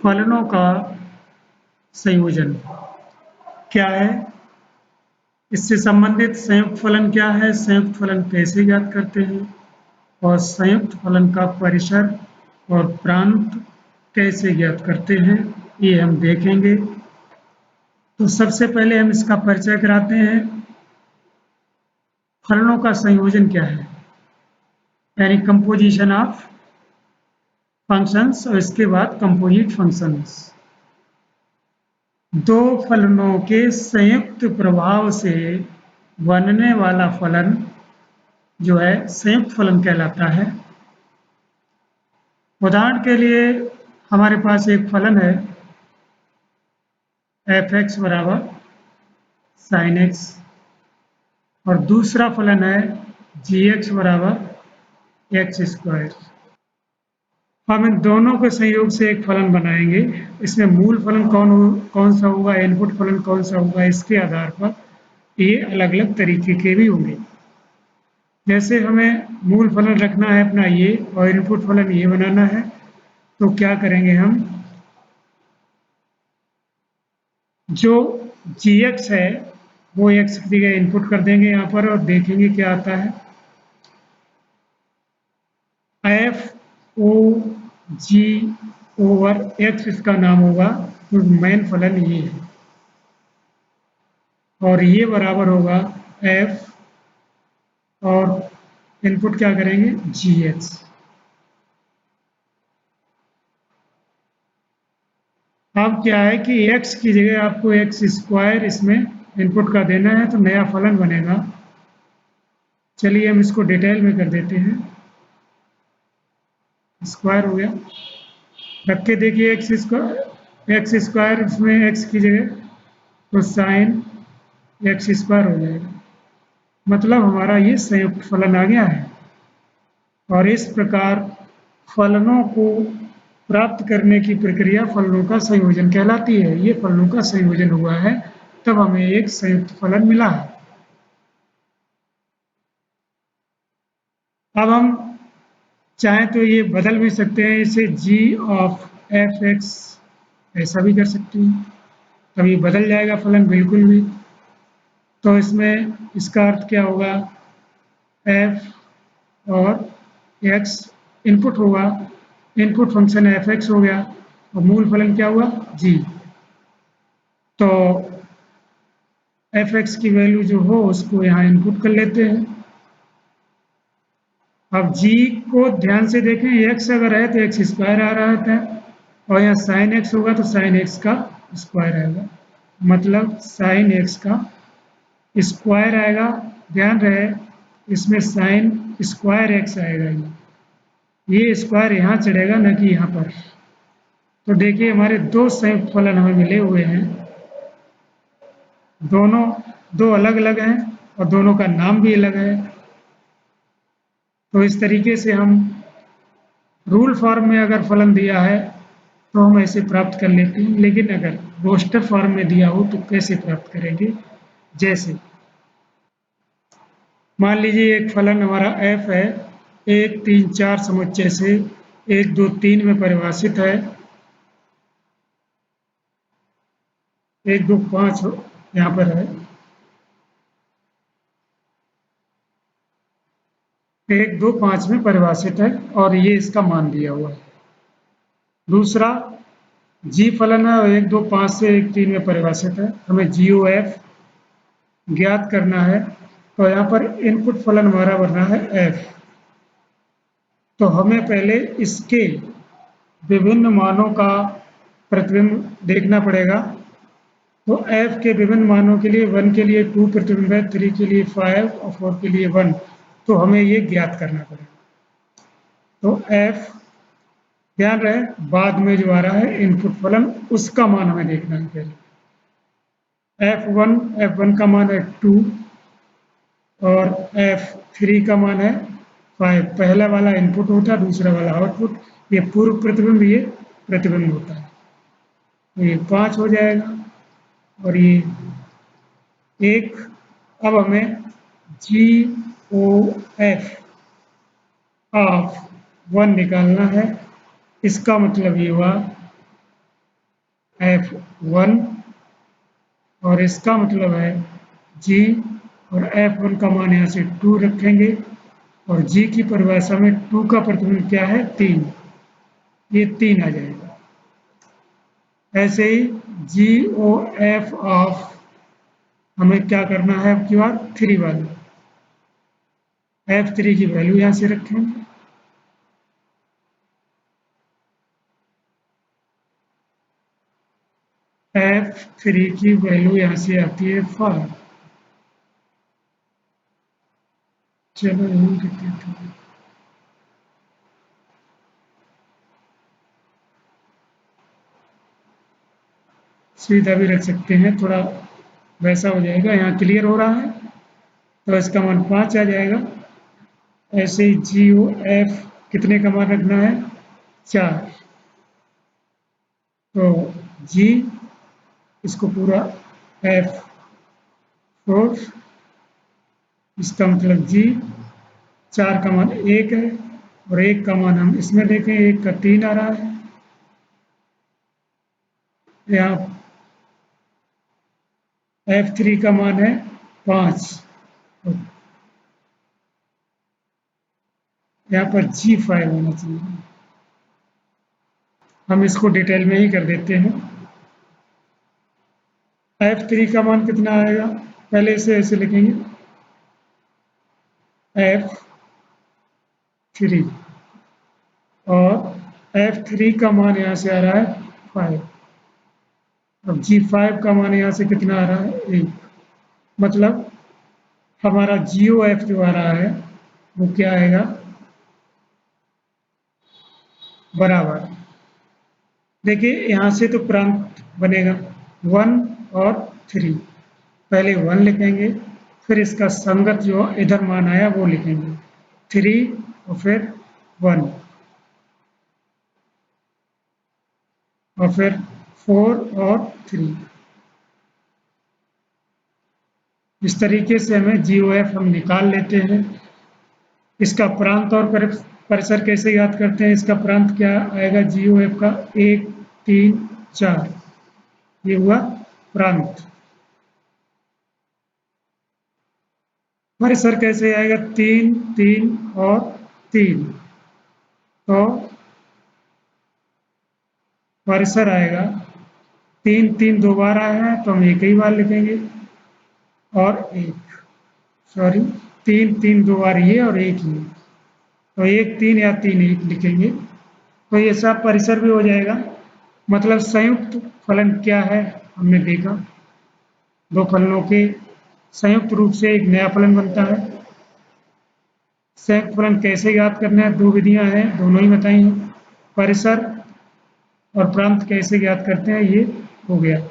फलनों का संयोजन क्या है, इससे संबंधित संयुक्त फलन क्या है, संयुक्त फलन कैसे ज्ञात करते हैं और संयुक्त फलन का परिसर और प्रांत कैसे ज्ञात करते हैं, ये हम देखेंगे। तो सबसे पहले हम इसका परिचय कराते हैं। फलनों का संयोजन क्या है, यानी कंपोजिशन ऑफ फंक्शंस, और इसके बाद कंपोजिट फंक्शंस। दो फलनों के संयुक्त प्रभाव से बनने वाला फलन जो है संयुक्त फलन कहलाता है। उदाहरण के लिए हमारे पास एक फलन है f(x) बराबर sin x, और दूसरा फलन है gx बराबर x स्क्वायर। हम इन दोनों के संयोग से एक फलन बनाएंगे। इसमें मूल फलन कौन सा होगा, इनपुट फलन कौन सा होगा, इसके आधार पर ये अलग अलग तरीके के भी होंगे। जैसे हमें मूल फलन रखना है अपना ये और इनपुट फलन ये बनाना है, तो क्या करेंगे, हम जो gx है वो x की जगह इनपुट कर देंगे यहाँ पर, और देखेंगे क्या आता है। f o g over x इसका नाम होगा, तो मेन फलन ये है, और ये बराबर होगा f, और इनपुट क्या करेंगे gx। अब क्या है कि x की जगह आपको x स्क्वायर इसमें इनपुट का देना है, तो नया फलन बनेगा। चलिए हम इसको डिटेल में कर देते हैं। स्क्वायर हो गया, रख के देखिए एक्स स्क्वायर इसमें x की जगह, तो साइन x स्क्वायर हो जाएगा। मतलब हमारा ये संयुक्त फलन आ गया है। और इस प्रकार फलनों को प्राप्त करने की प्रक्रिया फलनों का संयोजन कहलाती है। ये फलनों का संयोजन हुआ है, तब हमें एक संयुक्त फलन मिला है। अब हम चाहें तो ये बदल भी सकते हैं, इसे g ऑफ f(x) ऐसा भी कर सकते हैं, तब ये बदल जाएगा फलन बिल्कुल भी। तो इसमें इसका अर्थ क्या होगा, f और x इनपुट होगा, इनपुट फंक्शन f(x) हो गया, और मूल फलन क्या हुआ g। तो f(x) की वैल्यू जो हो उसको यहाँ इनपुट कर लेते हैं। अब g को ध्यान से देखें, x अगर है तो x स्क्वायर आ रहा था, और यहाँ साइन x होगा तो साइन x का स्क्वायर आएगा, मतलब साइन x का स्क्वायर आएगा। ध्यान रहे इसमें साइन स्क्वायर x आएगा, ये स्क्वायर यहाँ चढ़ेगा ना कि यहाँ पर। तो देखिए हमारे दो संयुक्त फलन हमें मिले हुए हैं, दोनों दो अलग अलग हैं और दोनों का नाम भी अलग है। तो इस तरीके से हम रूल फॉर्म में अगर फलन दिया है तो हम ऐसे प्राप्त कर लेते हैं, लेकिन अगर रोस्टर फॉर्म में दिया हो तो कैसे प्राप्त करेंगे। जैसे मान लीजिए एक फलन हमारा f है, 1 3 4 समुच्चय से 1 2 3 में परिभाषित है। 1 2 5 यहाँ पर है, 1 2 5 में परिभाषित है, और ये इसका मान दिया हुआ है। दूसरा जी फलन है और 1 2 5 से 1 3 में परिभाषित है, हमें GOF ज्ञात करना है। तो यहाँ पर इनपुट फलन हमारा बन रहा है f, तो हमें पहले इसके विभिन्न मानों का प्रतिबिंब देखना पड़ेगा। तो f के विभिन्न मानों के लिए 1 के लिए 2 प्रतिबिंब है, 3 के लिए 5 और 4 के लिए 1, तो हमें ये ज्ञात करना पड़ेगा। तो f, ध्यान रहे बाद में जो आ रहा है इनपुट फलन उसका मान हमें देखना है पहले। f1 का मान है 2 और f3 का मान है 5। पहला वाला इनपुट होता है, दूसरा वाला आउटपुट, ये पूर्व प्रतिबिंब, ये प्रतिबिंब होता है। तो ये 5 हो जाएगा और ये 1। अब हमें GOF ऑफ 1 निकालना है। इसका मतलब ये हुआ F1 और इसका मतलब है G और F1 का मान यहाँ से 2 रखेंगे और G की परिभाषा में 2 का प्रतिबंध क्या है 3, ये 3 आ जाएगा। ऐसे ही GOF ऑफ हमें क्या करना है अब की बार 3 वाला, F3 की वैल्यू यहाँ से रखेंगे, F3 की वैल्यू यहाँ से आती है 5। चलो यही लिख देते हैं। सीधा भी रख सकते हैं, थोड़ा वैसा हो जाएगा, यहाँ क्लियर हो रहा है तो इसका मान 5 आ जाएगा। ऐसे ही GOF कितने का मान रखना है 4, तो G इसको पूरा F4, इसका मतलब G 4 का मान 1 है और 1 का मान हम इसमें देखें 1 का 3 आ रहा है, यहाँ F3 का मान है 5, यहाँ पर G5 होना चाहिए। हम इसको डिटेल में ही कर देते हैं। F3 का मान कितना आएगा, पहले इसे ऐसे लिखेंगे F3 और F3 का मान यहाँ से आ रहा है 5, अब G5 का मान यहाँ से कितना आ रहा है 1, मतलब हमारा GOF जो आ रहा है वो क्या आएगा बराबर, देखिए यहाँ से तो प्रांत बनेगा 1 और 3, पहले 1 लिखेंगे फिर इसका संगत जो इधर मान आया वो लिखेंगे 3 और फिर 1 और फिर 4 और 3। इस तरीके से हमें GOF हम निकाल लेते हैं। इसका प्रांत और परिसर कैसे याद करते हैं, इसका प्रांत क्या आएगा GOF का 1 3 4, ये हुआ प्रांत। परिसर कैसे आएगा 3 3 और 3, तो परिसर आएगा 3 3 दो बार आया है तो हम एक ही बार लिखेंगे और 1, सॉरी 3 3 दो बार ये और 1 ये, तो 1 3 या 3 1 लिखेंगे तो ये सब परिसर भी हो जाएगा। मतलब संयुक्त फलन क्या है हमने देखा, दो फलनों के संयुक्त रूप से एक नया फलन बनता है। संयुक्त फलन कैसे याद करना है, दो विधियां हैं, दोनों ही बताई हैं। परिसर और प्रांत कैसे याद करते हैं ये हो गया।